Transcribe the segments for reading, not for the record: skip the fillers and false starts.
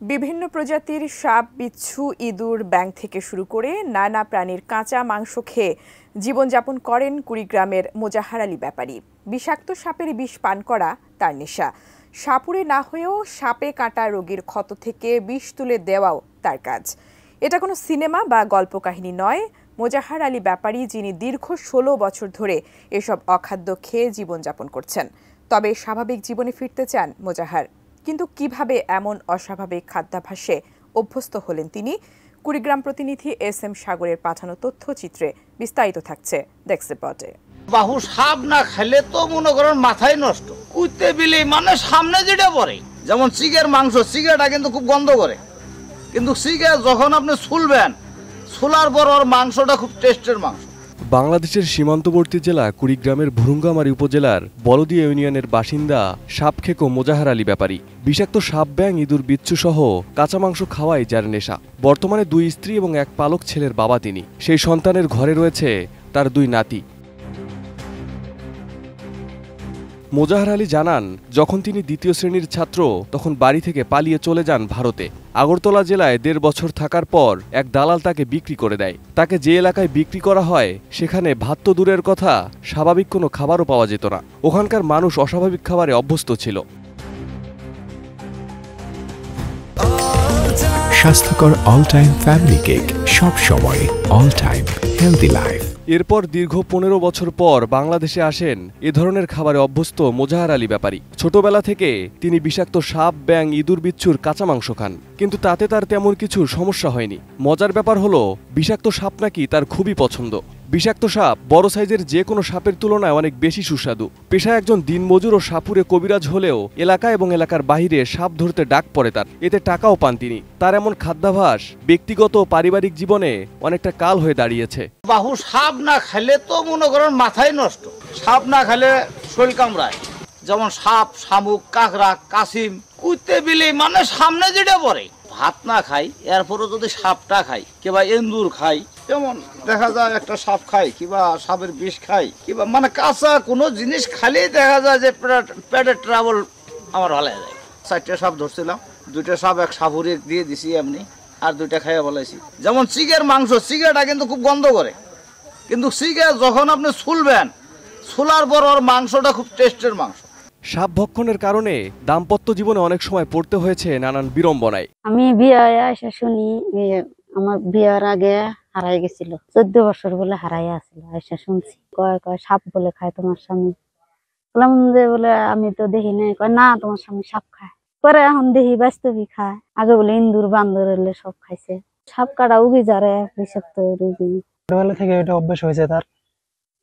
বিভিন্ন প্রজাতির সাপ, বিচ্ছু, ইঁদুর, ব্যাঙ থেকে শুরু করে নানা প্রাণীর কাঁচা মাংস খেয়ে জীবনযাপন করেন কুড়িগ্রামের মোজাহার আলী ব্যাপারী। বিষাক্ত সাপের বিষ পান করা তার নেশা। সাপুড়ে না হয়েও সাপে কাটা রোগীর ক্ষত থেকে বিষ তুলে দেওয়াও তার কাজ। এটা কোনো সিনেমা বা গল্প কাহিনী নয়। মোজাহার আলী ব্যাপারী, যিনি দীর্ঘ ১৬ বছর ধরে এসব অখাদ্য খেয়ে জীবনযাপন করছেন। তবে স্বাভাবিক জীবনে ফিরতে চান মোজাহার। কিন্তু কিভাবে এমন অস্বাভাবিক খাদ্যাভ্যাসে অভ্যস্ত হলেন তিনি? কুড়িগ্রাম প্রতিনিধি SM সাগরের পাঠানো তথ্যচিত্রে বিস্তারিত থাকছে ডেস্ক রিপোর্টে। বাহু সাপ না খেলে তো মনে করেন মাথায় নষ্ট। কুইতে বিলে মানে সামনে যেটা পড়ে, যেমন চিকের মাংস, চিকেটা কিন্তু খুব গন্ধ করে, কিন্তু চিকে যখন আপনি ছুলবেন, ছুলার পর ওর মাংসটা খুব টেস্টের মাংস। বাংলাদেশের সীমান্তবর্তী জেলা কুড়িগ্রামের ভুরুঙ্গামারী উপজেলার বলদিয়া ইউনিয়নের বাসিন্দা সাপখেকো মোজাহার আলী ব্যাপারী। বিষাক্ত সাপ, ব্যাঙ, ইঁদুর, বিচ্ছু সহ কাঁচা মাংস খাওয়াই যার নেশা। বর্তমানে 2 স্ত্রী এবং 1 পালক ছেলের বাবা তিনি। সেই সন্তানের ঘরে রয়েছে তার 2 নাতি। মোজাহার আলী জানান, যখন তিনি 2য় শ্রেণীর ছাত্র তখন বাড়ি থেকে পালিয়ে চলে যান ভারতে। আগরতলা জেলায় 1.5 বছর থাকার পর এক দালাল তাকে বিক্রি করে দেয়। তাকে যে এলাকায় বিক্রি করা হয় সেখানে ভাত তো দূরের কথা, স্বাভাবিক কোনো খাবারও পাওয়া যেত না। ওখানকার মানুষ অস্বাভাবিক খাবারে অভ্যস্ত ছিল। স্বাস্থ্যকর অল টাইম ফ্যামিলি কেক, সব সময় অল টাইম হেলদি লাইফ। এরপর দীর্ঘ 15 বছর পর বাংলাদেশে আসেন এ ধরনের খাবারে অভ্যস্ত মোজাহার আলী ব্যাপারী। ছোটবেলা থেকে তিনি বিষাক্ত সাপ, ব্যাঙ, ইঁদুর, বিচ্ছুর কাঁচা মাংস খান, কিন্তু তাতে তার তেমন কিছু সমস্যা হয়নি। মজার ব্যাপার হলো, বিষাক্ত সাপ নাকি তার খুবই পছন্দ। বিষাক্ত সাপ বড় সাইজের যে কোনো সাপের তুলনায় অনেক বেশি সুস্বাদু। পেশায় একজন দিনমজুর ও সাপুরে কবিরাজ হলেও এলাকা এবং এলাকার বাইরে সাপ ধরতে ডাক পড়ে তার। এতে টাকাও পান তিনি। তার এমন খাদ্যাভ্যাস ব্যক্তিগত ও পারিবারিক জীবনে অনেকটা কাল হয়ে দাঁড়িয়েছে। বাহু সাপ না খেলে তো মনে করেন মাথায় নষ্ট। সাপ না খেলে শরীর কামড়ায়, যেমন সাপ, শামুক, কাঁকড়া, কাসিম, কুইতে বিলে মানে সামনে যেটা পড়ে। ভাত না খাই, এরপরও যদি সাপটা খাই, কিংবা এন্দুর খাই, যেমন দেখা যায় একটা সাপ খাই, কিংবা সাপের বিষ খাই, কিংবা মানে কাঁচা কোনো জিনিস খালি দেখা যায় যে পেটের ট্রাবল আমার ভালো যায়। 4টে সাপ ধরছিলাম, 2টে সাপ এক সাপুরে দিয়ে দিছি এমনি, আর 2টা খাইয়া বলাইছি। যেমন চিকের মাংস, চিকেটা কিন্তু খুব গন্ধ করে, কিন্তু চিকে যখন আপনি ছুলবেন, ছুলার পর ওর মাংসটা খুব টেস্টের মাংস। সাপ ভক্ষণের কারণে দাম্পত্য জীবনে অনেক সময় পড়তে হয়েছে নানান বিড়ম্বনায়। আমি বিয়ে এসে শুনি আমার বিয়ের আগে হারাই গেছিল, 14 বছর বলে হারাই আসছিল। এসে শুনছি কয় সাপ বলে খায় তোমার স্বামী। বললাম যে বলে আমি তো দেখি নাই। কয় না, তোমার স্বামী সাপ খায়। পরে এখন দেখি বাস্তবিক খায়। আগে বলে ইন্দুর, বান্দর এলে সব খাইছে। সাপ কাটা উগি যারে বিষাক্ত রোগী। ছোটবেলা থেকে এটা অভ্যাস হয়েছে,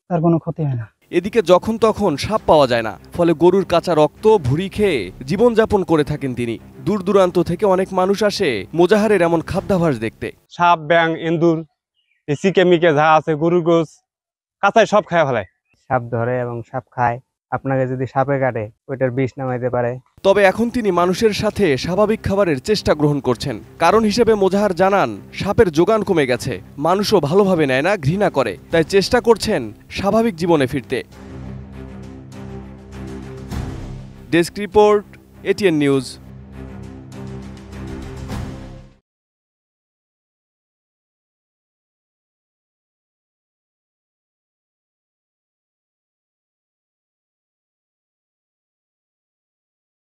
তার কোনো ক্ষতি হয় না। এদিকে যখন তখন সাপ পাওয়া যায় না, ফলে গরুর কাঁচা রক্ত, ভুঁড়ি খেয়ে জীবনযাপন করে থাকেন তিনি। দূর দূরান্ত থেকে অনেক মানুষ আসে মোজাহারের এমন খাদ্যাভ্যাস দেখতে। সাপ, ব্যাঙ, এন্দুর, চিকে মিকে যা আছে, গরুর গোস, কাঁচায় সব খায় ফেলায়। সাপ ধরে এবং সাপ খায়। আপনাকে যদি সাপে কাটে, ওইটার বিষ নামাইতে পারে। তবে এখন তিনি মানুষের সাথে স্বাভাবিক খাবারের চেষ্টা গ্রহণ করছেন। কারণ হিসেবে মোজাহার জানান, সাপের যোগান কমে গেছে, মানুষও ভালোভাবে নেয় না, ঘৃণা করে। তাই চেষ্টা করছেন স্বাভাবিক জীবনে ফিরতে। Desk report, ATN news.